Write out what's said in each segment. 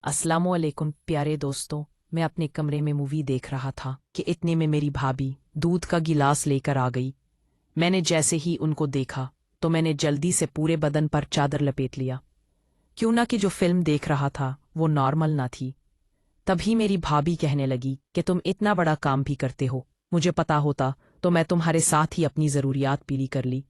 अस्सलामुअलैकुम प्यारे दोस्तों। मैं अपने कमरे में मूवी देख रहा था कि इतने में मेरी भाभी दूध का गिलास लेकर आ गई। मैंने जैसे ही उनको देखा तो मैंने जल्दी से पूरे बदन पर चादर लपेट लिया, क्यों ना कि जो फिल्म देख रहा था वो नॉर्मल ना थी। तभी मेरी भाभी कहने लगी कि तुम इतना बड़ा काम भी करते हो, मुझे पता होता तो मैं तुम्हारे साथ ही अपनी ज़रूरियात पूरी कर ली।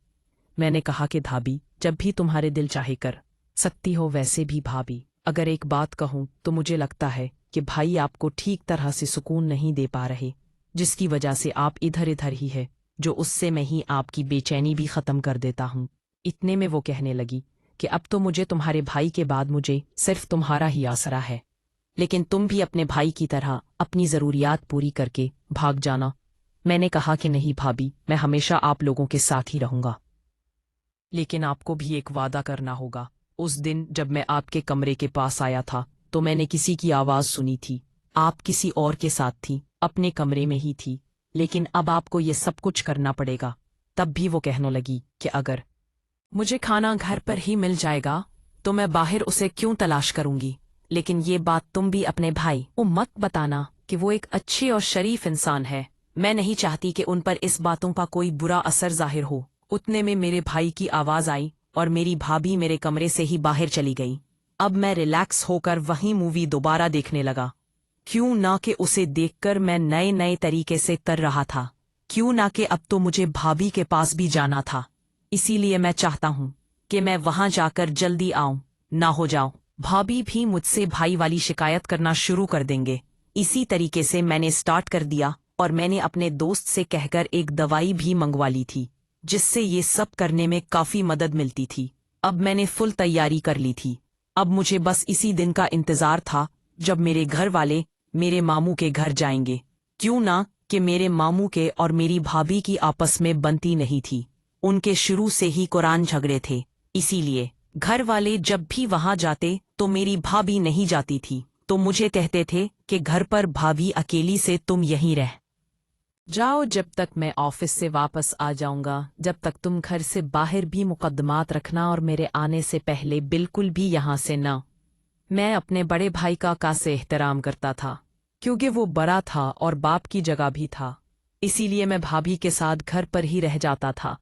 मैंने कहा कि भाभी, जब भी तुम्हारे दिल चाहे कर सकती हो। वैसे भी भाभी, अगर एक बात कहूँ तो मुझे लगता है कि भाई आपको ठीक तरह से सुकून नहीं दे पा रहे, जिसकी वजह से आप इधर इधर ही है, जो उससे मैं ही आपकी बेचैनी भी ख़त्म कर देता हूँ। इतने में वो कहने लगी कि अब तो मुझे तुम्हारे भाई के बाद मुझे सिर्फ तुम्हारा ही आसरा है, लेकिन तुम भी अपने भाई की तरह अपनी ज़रूरियात पूरी करके भाग जाना। मैंने कहा कि नहीं भाभी, मैं हमेशा आप लोगों के साथ ही रहूँगा, लेकिन आपको भी एक वादा करना होगा। उस दिन जब मैं आपके कमरे के पास आया था तो मैंने किसी की आवाज़ सुनी थी। आप किसी और के साथ थी, अपने कमरे में ही थी, लेकिन अब आपको ये सब कुछ करना पड़ेगा। तब भी वो कहने लगी कि अगर मुझे खाना घर पर ही मिल जाएगा तो मैं बाहर उसे क्यों तलाश करूंगी। लेकिन ये बात तुम भी अपने भाई को मत बताना कि वो एक अच्छे और शरीफ इंसान है। मैं नहीं चाहती कि उन पर इस बातों का कोई बुरा असर जाहिर हो। उतने में मेरे भाई की आवाज़ आई और मेरी भाभी मेरे कमरे से ही बाहर चली गई। अब मैं रिलैक्स होकर वही मूवी दोबारा देखने लगा, क्यों ना कि उसे देखकर मैं नए नए तरीके से तर रहा था, क्यों ना कि अब तो मुझे भाभी के पास भी जाना था। इसीलिए मैं चाहता हूँ कि मैं वहां जाकर जल्दी आऊं, ना हो जाऊं भाभी भी मुझसे भाई वाली शिकायत करना शुरू कर देंगे। इसी तरीके से मैंने स्टार्ट कर दिया और मैंने अपने दोस्त से कहकर एक दवाई भी मंगवा ली थी, जिससे ये सब करने में काफी मदद मिलती थी। अब मैंने फुल तैयारी कर ली थी। अब मुझे बस इसी दिन का इंतजार था जब मेरे घर वाले मेरे मामू के घर जाएंगे, क्यों ना कि मेरे मामू के और मेरी भाभी की आपस में बनती नहीं थी। उनके शुरू से ही कुरान झगड़े थे, इसीलिए घर वाले जब भी वहां जाते तो मेरी भाभी नहीं जाती थी, तो मुझे कहते थे कि घर पर भाभी अकेली से तुम यहीं रह जाओ जब तक मैं ऑफिस से वापस आ जाऊंगा। जब तक तुम घर से बाहर भी मुकद्दमात रखना और मेरे आने से पहले बिल्कुल भी यहाँ से न। मैं अपने बड़े भाई का से एहतराम करता था, क्योंकि वो बड़ा था और बाप की जगह भी था। इसीलिए मैं भाभी के साथ घर पर ही रह जाता था।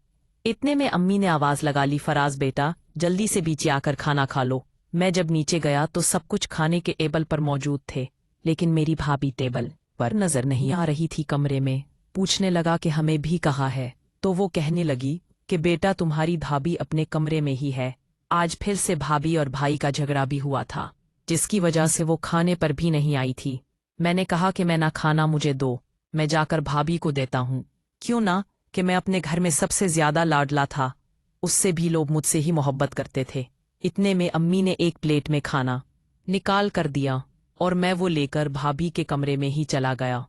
इतने में अम्मी ने आवाज़ लगा ली, फराज बेटा जल्दी से नीचे आकर खाना खा लो। मैं जब नीचे गया तो सब कुछ खाने के टेबल पर मौजूद थे, लेकिन मेरी भाभी टेबल पर नजर नहीं आ रही थी। कमरे में पूछने लगा कि हमें भी कहाँ है, तो वो कहने लगी कि बेटा तुम्हारी भाभी अपने कमरे में ही है। आज फिर से भाभी और भाई का झगड़ा भी हुआ था, जिसकी वजह से वो खाने पर भी नहीं आई थी। मैंने कहा कि मैं ना खाना मुझे दो, मैं जाकर भाभी को देता हूँ, क्यों ना कि मैं अपने घर में सबसे ज्यादा लाडला था। उससे भी लोग मुझसे ही मोहब्बत करते थे। इतने में अम्मी ने एक प्लेट में खाना निकाल कर दिया और मैं वो लेकर भाभी के कमरे में ही चला गया।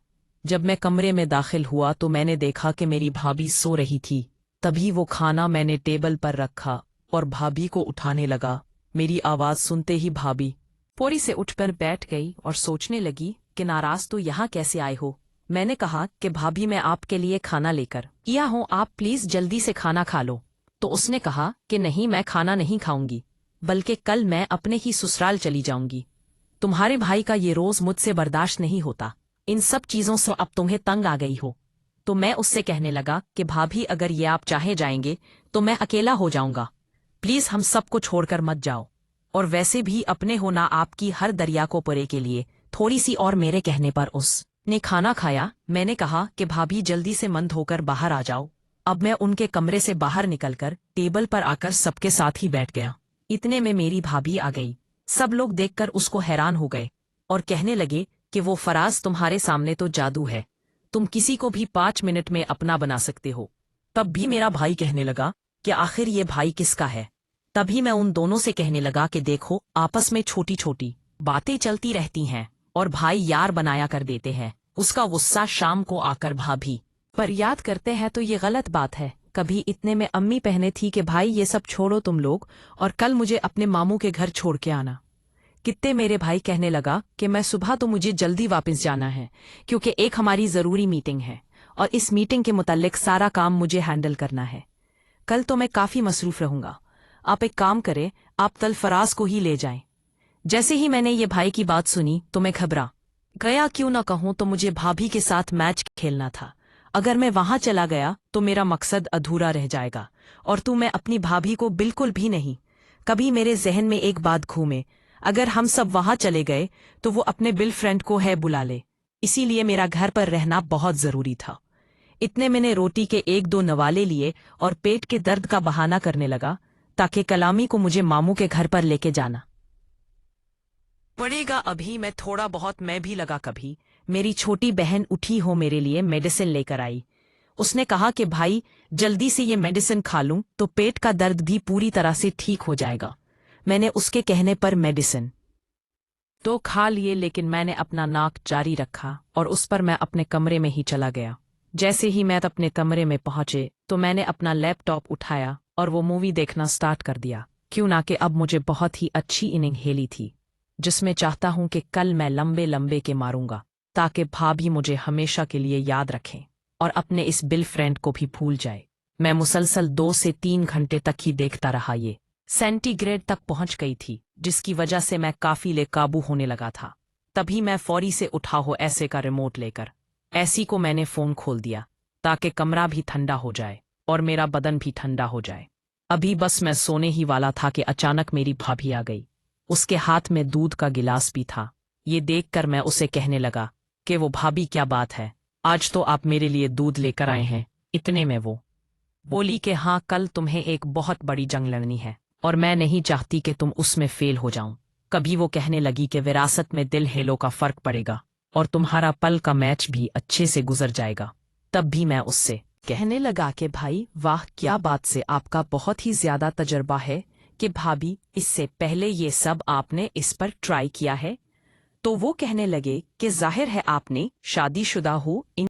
जब मैं कमरे में दाखिल हुआ तो मैंने देखा कि मेरी भाभी सो रही थी। तभी वो खाना मैंने टेबल पर रखा और भाभी को उठाने लगा। मेरी आवाज़ सुनते ही भाभी फौरी से उठकर बैठ गई और सोचने लगी कि नाराज तो यहाँ कैसे आए हो। मैंने कहा कि भाभी मैं आपके लिए खाना लेकर आया हूँ, आप प्लीज जल्दी से खाना खा लो। तो उसने कहा कि नहीं, मैं खाना नहीं खाऊंगी, बल्कि कल मैं अपने ही ससुराल चली जाऊंगी। तुम्हारे भाई का ये रोज मुझसे बर्दाश्त नहीं होता। इन सब चीजों से अब तुम्हें तंग आ गई हो। तो मैं उससे कहने लगा कि भाभी अगर ये आप चाहे जाएंगे तो मैं अकेला हो जाऊंगा, प्लीज हम सबको छोड़कर मत जाओ। और वैसे भी अपने होना आपकी हर दरिया को परे के लिए थोड़ी सी। और मेरे कहने पर उसने खाना खाया। मैंने कहा कि भाभी जल्दी से मंद होकर बाहर आ जाओ। अब मैं उनके कमरे से बाहर निकलकर टेबल पर आकर सबके साथ ही बैठ गया। इतने में मेरी भाभी आ गई। सब लोग देखकर उसको हैरान हो गए और कहने लगे कि वो फराज तुम्हारे सामने तो जादू है, तुम किसी को भी 5 मिनट में अपना बना सकते हो। तब भी मेरा भाई कहने लगा कि आखिर ये भाई किसका है। तभी मैं उन दोनों से कहने लगा कि देखो, आपस में छोटी छोटी बातें चलती रहती हैं और भाई यार बनाया कर देते हैं। उसका गुस्सा शाम को आकर भाभी पर याद करते हैं तो ये गलत बात है। कभी इतने में अम्मी पहने थी कि भाई ये सब छोड़ो तुम लोग और कल मुझे अपने मामू के घर छोड़ के आना। कितने मेरे भाई कहने लगा कि मैं सुबह तो मुझे जल्दी वापस जाना है, क्योंकि एक हमारी ज़रूरी मीटिंग है और इस मीटिंग के मुतालिक सारा काम मुझे हैंडल करना है। कल तो मैं काफ़ी मसरूफ़ रहूँगा। आप एक काम करें, आप कल फराज को ही ले जाएं। जैसे ही मैंने ये भाई की बात सुनी तो मैं घबरा गया। क्यों ना कहूं तो मुझे भाभी के साथ मैच खेलना था। अगर मैं वहां चला गया तो मेरा मकसद अधूरा रह जाएगा। और तू, मैं अपनी भाभी को बिल्कुल भी नहीं। कभी मेरे जहन में एक बात घूमे, अगर हम सब वहां चले गए तो वो अपने बिल फ्रेंड को है बुला ले। इसीलिए मेरा घर पर रहना बहुत जरूरी था। इतने मैंने रोटी के एक दो नवाले लिए और पेट के दर्द का बहाना करने लगा ताकि कलामी को मुझे मामू के घर पर लेके जाना पड़ेगा। अभी मैं थोड़ा बहुत मैं भी लगा। कभी मेरी छोटी बहन उठी हो मेरे लिए मेडिसिन लेकर आई। उसने कहा कि भाई जल्दी से ये मेडिसिन खा लूं तो पेट का दर्द भी पूरी तरह से ठीक हो जाएगा। मैंने उसके कहने पर मेडिसिन तो खा लिए, लेकिन मैंने अपना नाक जारी रखा और उस पर मैं अपने कमरे में ही चला गया। जैसे ही मैं अपने कमरे में पहुंचे तो मैंने अपना लैपटॉप उठाया और वो मूवी देखना स्टार्ट कर दिया। क्यों ना कि अब मुझे बहुत ही अच्छी इनिंग खेली थी, जिसमें चाहता हूं कि कल मैं लंबे लंबे के मारूंगा ताकि भाभी मुझे हमेशा के लिए याद रखें और अपने इस बिल फ्रेंड को भी भूल जाए। मैं मुसलसल 2 से 3 घंटे तक ही देखता रहा। ये सेंटीग्रेड तक पहुंच गई थी, जिसकी वजह से मैं काफी बेकाबू होने लगा था। तभी मैं फौरी से उठा हो ऐसे का रिमोट लेकर ऐसी को मैंने फोन खोल दिया ताकि कमरा भी ठंडा हो जाए और मेरा बदन भी ठंडा हो जाए। अभी बस मैं सोने ही वाला था कि अचानक मेरी भाभी आ गई। उसके हाथ में दूध का गिलास भी था। ये देखकर मैं उसे कहने लगा कि वो भाभी क्या बात है, आज तो आप मेरे लिए दूध लेकर आए हैं। इतने में वो बोली कि हाँ, कल तुम्हें एक बहुत बड़ी जंग लड़नी है और मैं नहीं चाहती कि तुम उसमें फेल हो जाऊं। कभी वो कहने लगी कि विरासत में दिल हेलो का फर्क पड़ेगा और तुम्हारा पल का मैच भी अच्छे से गुजर जाएगा। तब भी मैं उससे कहने लगा कि भाई वाह, क्या बात से आपका बहुत ही ज्यादा तजर्बा है कि भाभी इससे पहले ये सब आपने इस पर ट्राई किया है। तो वो कहने लगे कि जाहिर है आपने शादीशुदा हो, इन